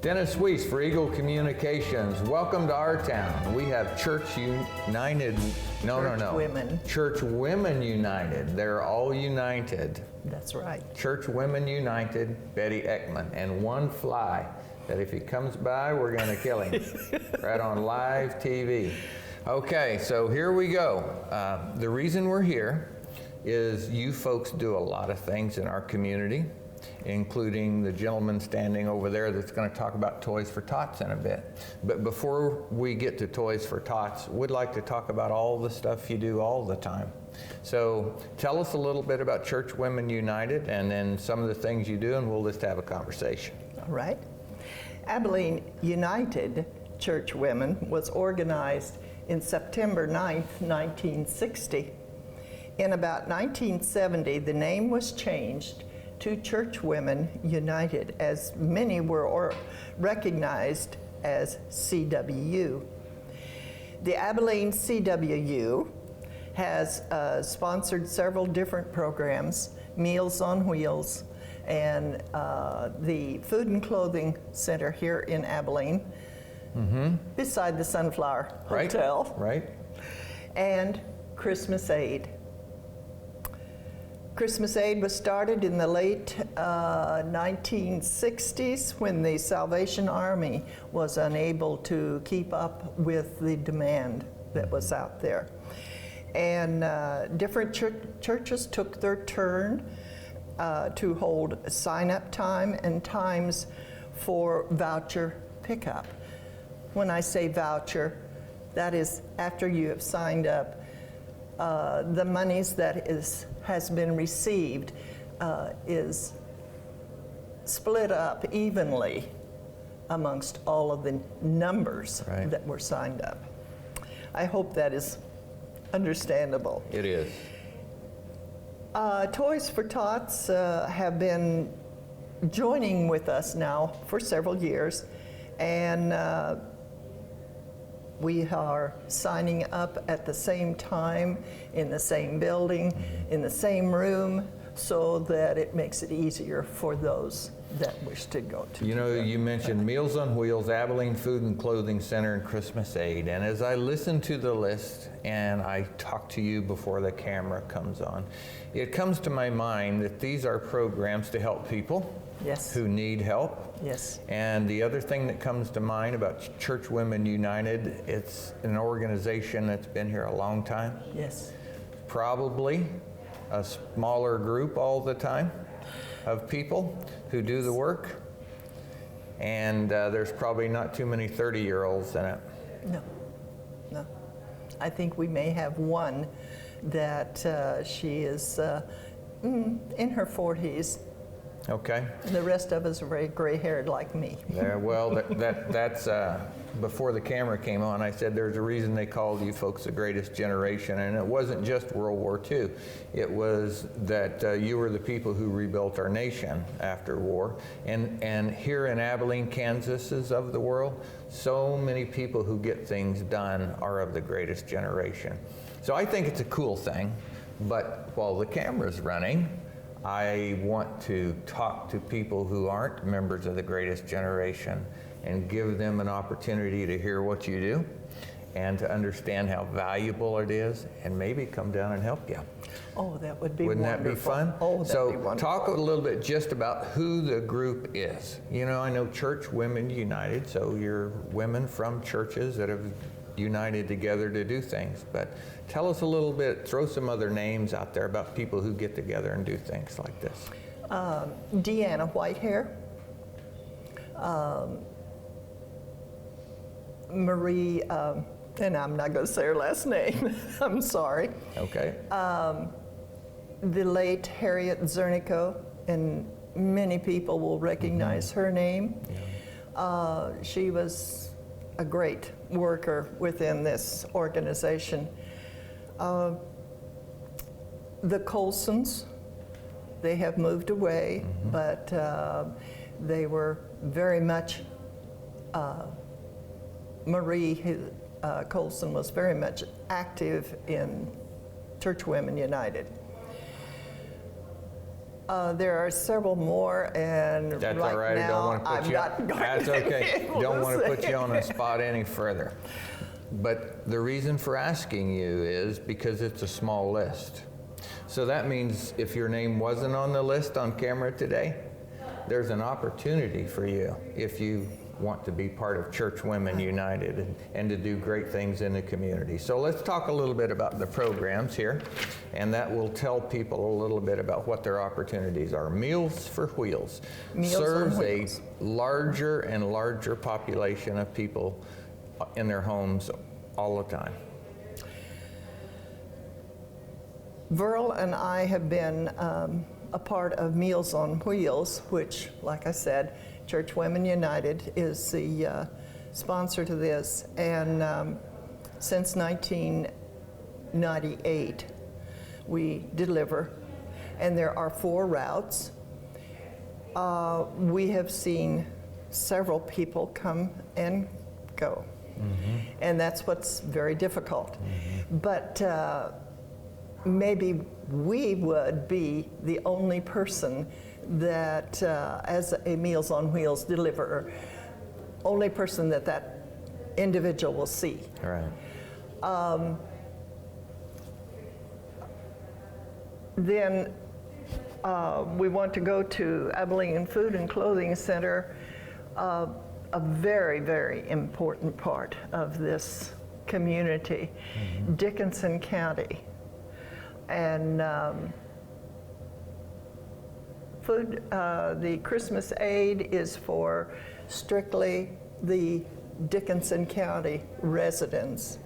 Dennis Weiss for Eagle Communications. Welcome to our town. We have Church United. Church Women. Church Women United. They're all united. That's right. Church Women United, Betty Eckman. And one fly that if he comes by, we're going to kill him. Right on live TV. Okay, so here we go. The reason we're here is you folks do a lot of things in our community, including the gentleman standing over there that's going to talk about Toys for Tots in a bit. But before we get to Toys for Tots, we'd like to talk about all the stuff you do all the time. So tell us a little bit about Church Women United and then some of the things you do, and we'll just have a conversation. All right. Abilene United Church Women was organized in September 9th, 1960. In about 1970, the name was changed to Church Women United, as many were recognized as CWU. The Abilene CWU has sponsored several different programs, Meals on Wheels, and the Food and Clothing Center here in Abilene, beside the Sunflower Hotel, right. And Christmas Aid. Christmas Aid was started in the late 1960s when the Salvation Army was unable to keep up with the demand that was out there. And different churches took their turn to hold sign-up time and times for voucher pickup. When I say voucher, that is after you have signed up, the monies that has been received is split up evenly amongst all of the numbers that were signed up. I hope that is understandable. It is. Toys for Tots have been joining with us now for several years, and we are signing up at the same time, in the same building, in the same room, so that it makes it easier for those that wish to go to. You know, you mentioned Meals on Wheels, Abilene Food and Clothing Center, and Christmas Aid. And as I listen to the list and I talk to you before the camera comes on, it comes to my mind that these are programs to help people who need help. Yes. And the other thing that comes to mind about Church Women United, it's an organization that's been here a long time. Yes. Probably a smaller group all the time of people who do the work. And there's probably not too many 30-year-olds in it. No. I think we may have one that she is in her 40s. Okay. The rest of us are very gray-haired like me. Well, that's before the camera came on, I said there's a reason they called you folks the greatest generation, and it wasn't just World War II. It was that you were the people who rebuilt our nation after war. And here in Abilene, Kansas is of the world, so many people who get things done are of the greatest generation. So I think it's a cool thing, but while the camera's running, I want to talk to people who aren't members of the greatest generation and give them an opportunity to hear what you do and to understand how valuable it is and maybe come down and help you. Oh, that would be Wouldn't wonderful. that be fun? Oh, that'd be so wonderful. Talk a little bit just about who the group is. You know, I know Church Women United, so you're women from churches that have united together to do things, but tell us a little bit, throw some other names out there about people who get together and do things like this. Deanna Whitehair, Marie, and I'm not going to say her last name, I'm sorry. Okay. The late Harriet Zernico, and many people will recognize her name. Yeah. She was a great worker within this organization. The Colsons, they have moved away, but they were very much, Marie Colson was very much active in Church Women United. There are several more, and That's right all right. I don't now want to put I'm you. not going That's to okay. be able Don't to want to put say. you on the spot any further. But the reason for asking you is because it's a small list. So that means if your name wasn't on the list on camera today, there's an opportunity for you if you want to be part of Church Women United and to do great things in the community. So let's talk a little bit about the programs here, and that will tell people a little bit about what their opportunities are. Meals for Wheels Meals on serves Wheels. a larger and larger population of people in their homes all the time. Verl and I have been a part of Meals on Wheels, which, like I said, Church Women United is the sponsor to this. And since 1998, we deliver. And there are 4 routes. We have seen several people come and go. Mm-hmm. And that's what's very difficult. Mm-hmm. But maybe we would be the only person that, as a Meals on Wheels deliverer, only person that that individual will see. All right. Then we want to go to Abilene Food and Clothing Center, a very, very important part of this community, mm-hmm. Dickinson County. And food, the Christmas aid is for strictly the Dickinson County residents.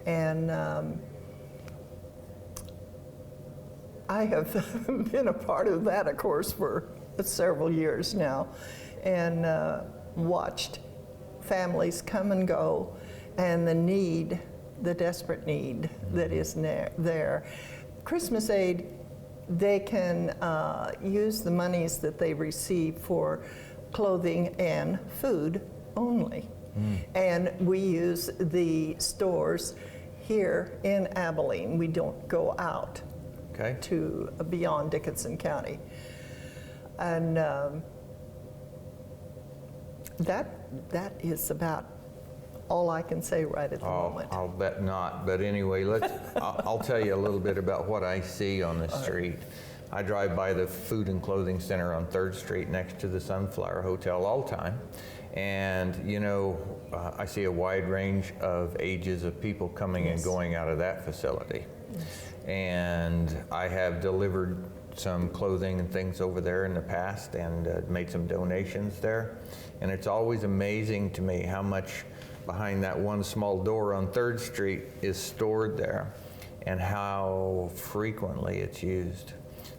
And I have been a part of that, of course, for several years now, and watched families come and go, and the desperate need that is there. Christmas aid, they can use the monies that they receive for clothing and food only. And we use the stores here in Abilene. We don't go out to beyond Dickinson County. And that is about all I can say right at the moment. I'll bet not. But anyway, I'll tell you a little bit about what I see on the street. I drive by the Food and Clothing Center on 3rd Street next to the Sunflower Hotel all the time. And, you know, I see a wide range of ages of people coming and going out of that facility. And I have delivered some clothing and things over there in the past and made some donations there. And it's always amazing to me how much behind that one small door on 3rd Street is stored there and how frequently it's used.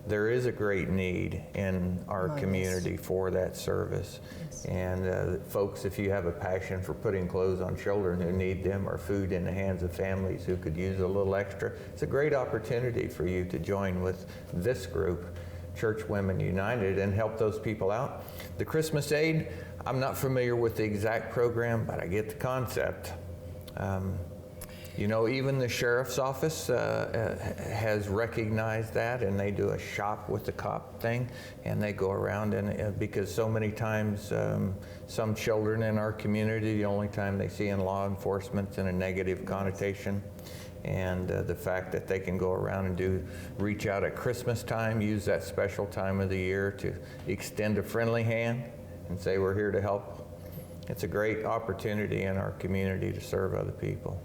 There is a great need in our community for that service. Yes. And folks, if you have a passion for putting clothes on children who need them or food in the hands of families who could use a little extra, it's a great opportunity for you to join with this group, Church Women United, and help those people out. The Christmas aid, I'm not familiar with the exact program, but I get the concept. You know, even the sheriff's office has recognized that, and they do a shop with the cop thing, and they go around, and because so many times some children in our community, the only time they see in law enforcement's in a negative connotation. And the fact that they can go around and reach out at Christmas time, use that special time of the year to extend a friendly hand and say we're here to help. It's a great opportunity in our community to serve other people.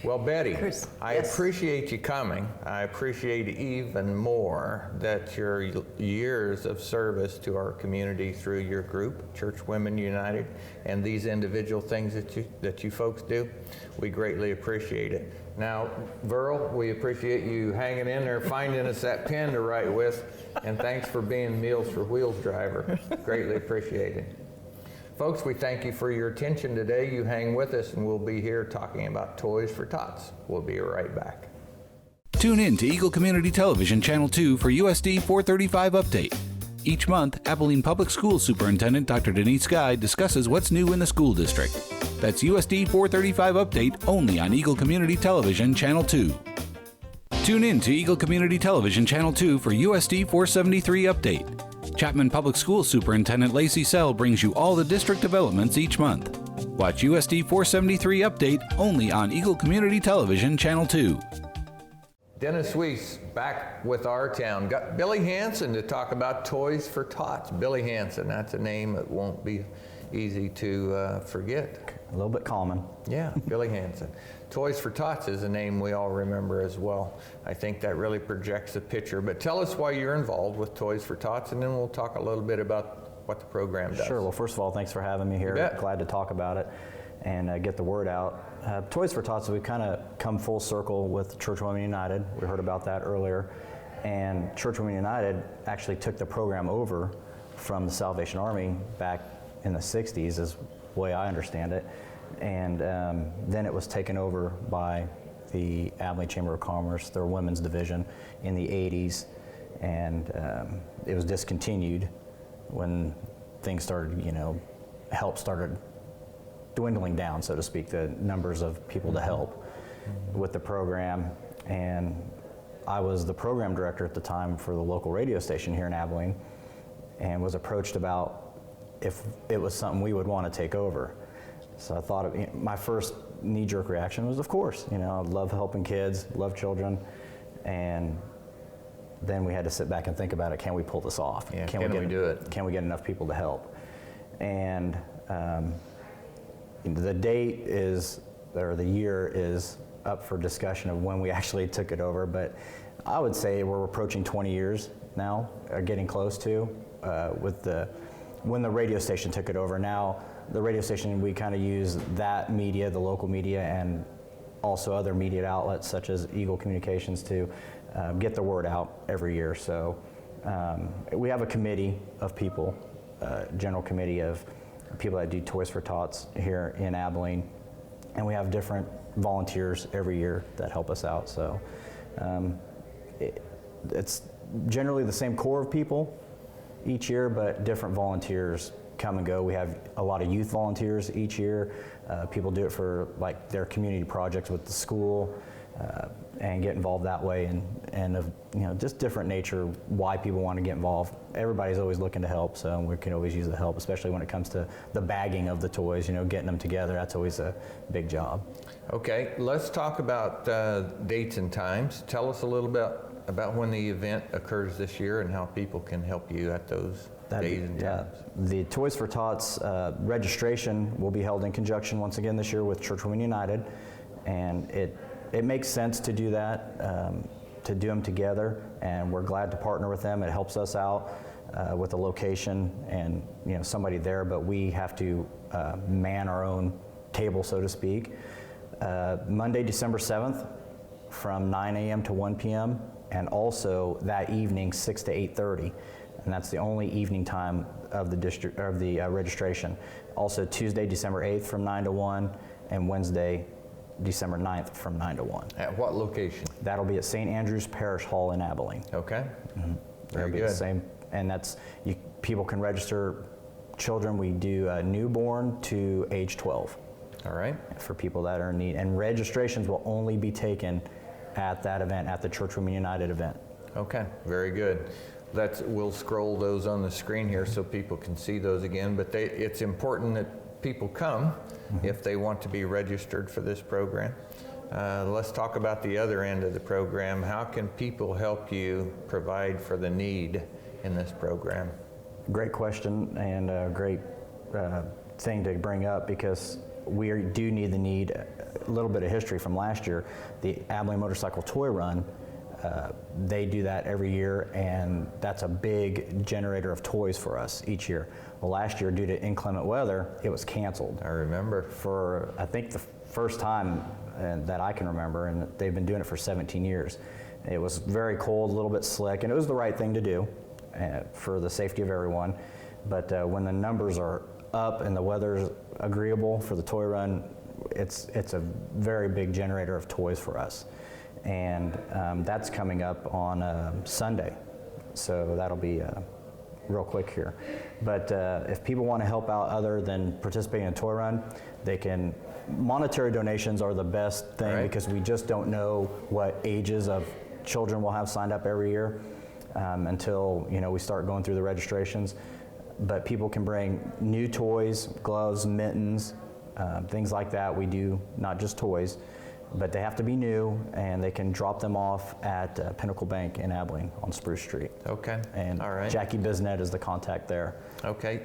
Well, Betty, I appreciate you coming. I appreciate even more that your years of service to our community through your group, Church Women United, and these individual things that you folks do. We greatly appreciate it. Now, Verl, we appreciate you hanging in there, finding us that pen to write with, and thanks for being Meals for Wheels driver. Greatly appreciated. Folks, we thank you for your attention today. You hang with us, and we'll be here talking about Toys for Tots. We'll be right back. Tune in to Eagle Community Television Channel 2 for USD 435 Update. Each month, Abilene Public Schools Superintendent Dr. Denise Guy discusses what's new in the school district. That's USD 435 Update only on Eagle Community Television Channel 2. Tune in to Eagle Community Television Channel 2 for USD 473 Update. Chapman Public Schools Superintendent Lacey Sell brings you all the district developments each month. Watch USD 473 Update only on Eagle Community Television Channel 2. Dennis Weiss back with our town. Got Billy Hanson to talk about Toys for Tots. Billy Hanson, that's a name that won't be easy to forget. A little bit common. Yeah, Billy Hanson. Toys for Tots is a name we all remember as well. I think that really projects the picture. But tell us why you're involved with Toys for Tots, and then we'll talk a little bit about what the program does. Sure. Well, first of all, thanks for having me here. You bet. Glad to talk about it and get the word out. Toys for Tots, we've kind of come full circle with Churchwomen United. We heard about that earlier. And Churchwomen United actually took the program over from the Salvation Army back in the 60s, is the way I understand it. And then it was taken over by the Abilene Chamber of Commerce, their women's division, in the 80s. And it was discontinued when things started, help started dwindling down, so to speak, the numbers of people to help with the program. And I was the program director at the time for the local radio station here in Abilene, and was approached about if it was something we would want to take over. So I thought, my first knee-jerk reaction was, of course, I love helping kids, love children, and then we had to sit back and think about it. Can we pull this off? Yeah, can we do it? Can we get enough people to help? And the date is, or the year is up for discussion of when we actually took it over, but I would say we're approaching 20 years now, getting close to, when the radio station took it over. Now, the radio station, we kind of use that media, the local media, and also other media outlets such as Eagle Communications to get the word out every year. So we have a committee of people, general committee of people that do Toys for Tots here in Abilene, and we have different volunteers every year that help us out. So it's generally the same core of people each year, but different volunteers come and go. We have a lot of youth volunteers each year. People do it for like their community projects with the school and get involved that way, and of just different nature why people want to get involved. Everybody's always looking to help, so we can always use the help, especially when it comes to the bagging of the toys. Getting them together, that's always a big job. Okay, let's talk about dates and times. Tell us a little bit about when the event occurs this year and how people can help you at those days and times. The Toys for Tots registration will be held in conjunction once again this year with Churchwomen United, and it makes sense to do that, to do them together, and we're glad to partner with them. It helps us out with a location and somebody there, but we have to man our own table, so to speak. Monday, December 7th from 9 a.m. to 1 p.m. and also that evening 6 to 8:30, and that's the only evening time of the registration. Also Tuesday, December 8th from 9 to 1, and Wednesday, December 9th from 9 to 1. At what location? That'll be at St. Andrew's Parish Hall in Abilene. Okay. Very Very good. good. The same, and people can register children. We do newborn to age 12. All right. For people that are in need, and registrations will only be taken at that event, at the Churchwomen United event. Okay, very good. We'll scroll those on the screen here so people can see those again, but it's important that people come if they want to be registered for this program. Let's talk about the other end of the program. How can people help you provide for the need in this program? Great question, and a great thing to bring up, because we do need the need. A little bit of history from last year, the Abilene Motorcycle Toy Run, they do that every year, and that's a big generator of toys for us each year. Well, last year, due to inclement weather, it was canceled. I remember. For, I think, the first time that I can remember, and they've been doing it for 17 years. It was very cold, a little bit slick, and it was the right thing to do for the safety of everyone. But when the numbers are up and the weather's agreeable for the toy run, it's a very big generator of toys for us. And that's coming up on Sunday, so that'll be real quick here. But if people want to help out other than participating in a toy run, they can. Monetary donations are the best thing, right, because we just don't know what ages of children will have signed up every year until we start going through the registrations. But people can bring new toys, gloves, mittens, things like that. We do not just toys, but they have to be new, and they can drop them off at Pinnacle Bank in Abilene on Spruce Street. Okay. And all right. Jackie Bisnet is the contact there. Okay.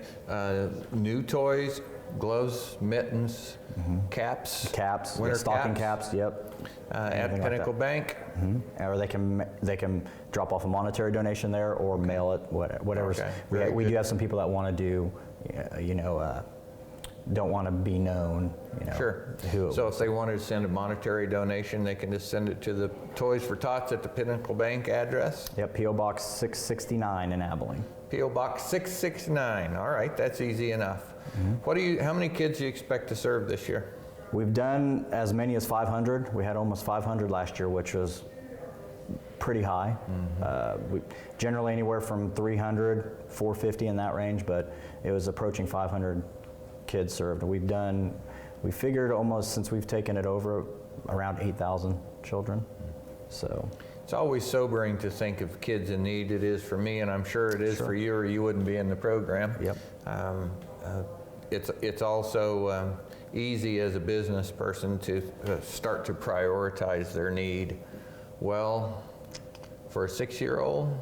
New toys, gloves, mittens, caps. Caps, winter stocking caps, yep. At Anything like Pinnacle that. Bank. Or they can drop off a monetary donation there, or mail it, whatever's. Okay, We very do good. have some people that want to do, don't want to be known, Sure. who. So if they wanted to send a monetary donation, they can just send it to the Toys for Tots at the Pinnacle Bank address. Yep, P.O. Box 669 in Abilene. P.O. Box 669. All right, that's easy enough. How many kids do you expect to serve this year? We've done as many as 500. We had almost 500 last year, which was pretty high. We generally anywhere from 300, 450 in that range, but it was approaching 500 kids served. We figured almost since we've taken it over around 8,000 children. So It's always sobering to think of kids in need. It is for me, and I'm sure it is for you, or you wouldn't be in the program. Yep. It's also easy as a business person to start to prioritize their need. Well, for a 6-year-old,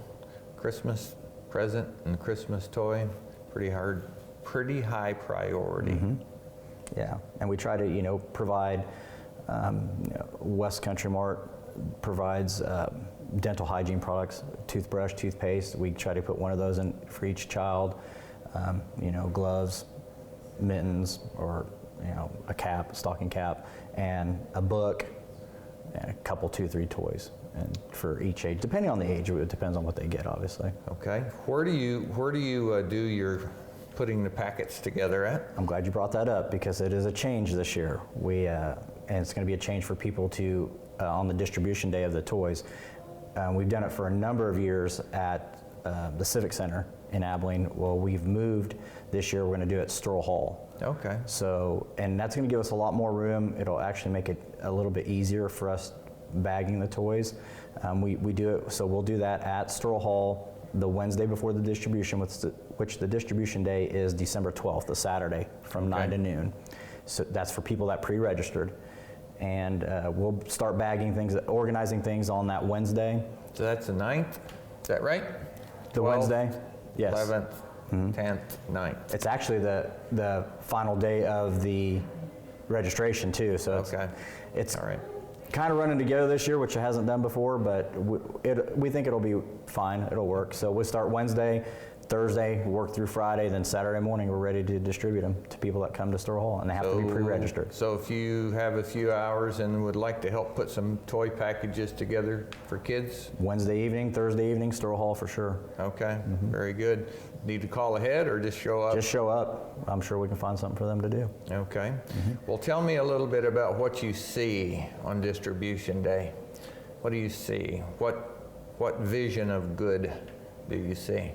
Christmas present and Christmas toy, pretty high priority. yeah, and we try to provide. West Country Mart provides dental hygiene products, toothbrush, toothpaste. We try to put one of those in for each child. Gloves, mittens, or a cap, a stocking cap, and a book, and a couple, 2, 3 toys, and for each age, depending on the age, it depends on what they get, obviously. Okay. Where do you do your putting the packets together at? I'm glad you brought that up because it is a change this year. And it's going to be a change for people to on the distribution day of the toys. We've done it for a number of years at the Civic Center in Abilene. Well, we've moved this year. We're going to do it at Stroll Hall. Okay. So, and that's going to give us a lot more room. It'll actually make it a little bit easier for us bagging the toys. We do it, so we'll do that at Stroll Hall the Wednesday before the distribution, which the distribution day is December 12th, the Saturday, from 9 to noon. So that's for people that pre-registered. And we'll start bagging things, organizing things on that Wednesday. So that's the 9th, is that right? The 12th, Wednesday? Yes. 11th, 10th, 9th. It's actually the final day of the registration too, so it's all right. kind of running together this year, which it hasn't done before, but we think it'll be fine, it'll work. So we'll start Wednesday, Thursday, work through Friday, then Saturday morning we're ready to distribute them to people that come to Store Hall, and they have to be pre-registered. So if you have a few hours and would like to help put some toy packages together for kids? Wednesday evening, Thursday evening, Store Hall for sure. Okay, very good. Need to call ahead or just show up? Just show up. I'm sure we can find something for them to do. Okay. Well, tell me a little bit about what you see on distribution day. What do you see? What vision of good do you see?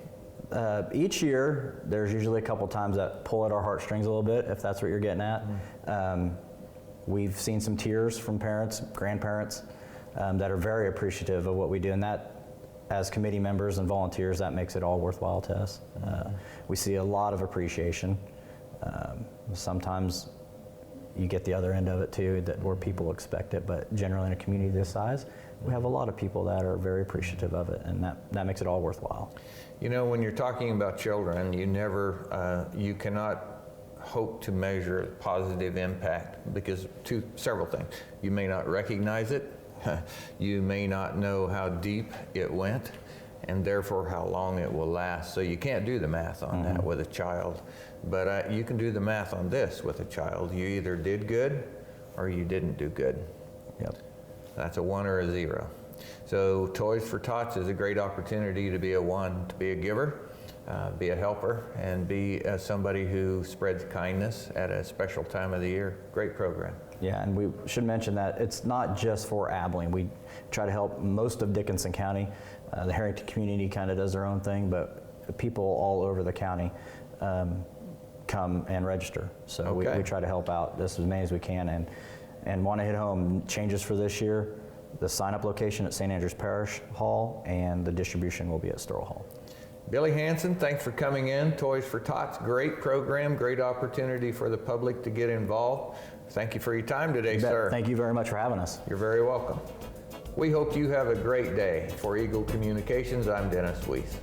Each year, there's usually a couple times that pull at our heartstrings a little bit, if that's what you're getting at. We've seen some tears from parents, grandparents, that are very appreciative of what we do, and that, as committee members and volunteers, that makes it all worthwhile to us. We see a lot of appreciation. Sometimes you get the other end of it too, where people expect it, but generally in a community this size, we have a lot of people that are very appreciative of it, and that makes it all worthwhile. You know, when you're talking about children, you cannot hope to measure positive impact because several things. You may not recognize it, you may not know how deep it went, and therefore how long it will last. So you can't do the math on that with a child, but you can do the math on this with a child. You either did good or you didn't do good. Yep. That's a 1 or a 0. So Toys for Tots is a great opportunity to be a 1, to be a giver, be a helper, and be somebody who spreads kindness at a special time of the year. Great program. Yeah, and we should mention that it's not just for Abilene. We try to help most of Dickinson County. The Harrington community kind of does their own thing, but people all over the county come and register. So we try to help out as many as we can, and want to hit home changes for this year. the sign-up location at St. Andrews Parish Hall, and the distribution will be at Sterl Hall. Billy Hanson, thanks for coming in. Toys for Tots, great program, great opportunity for the public to get involved. Thank you for your time today, You bet. sir. Thank you very much for having us. You're very welcome. We hope you have a great day. For Eagle Communications, I'm Dennis Weiss.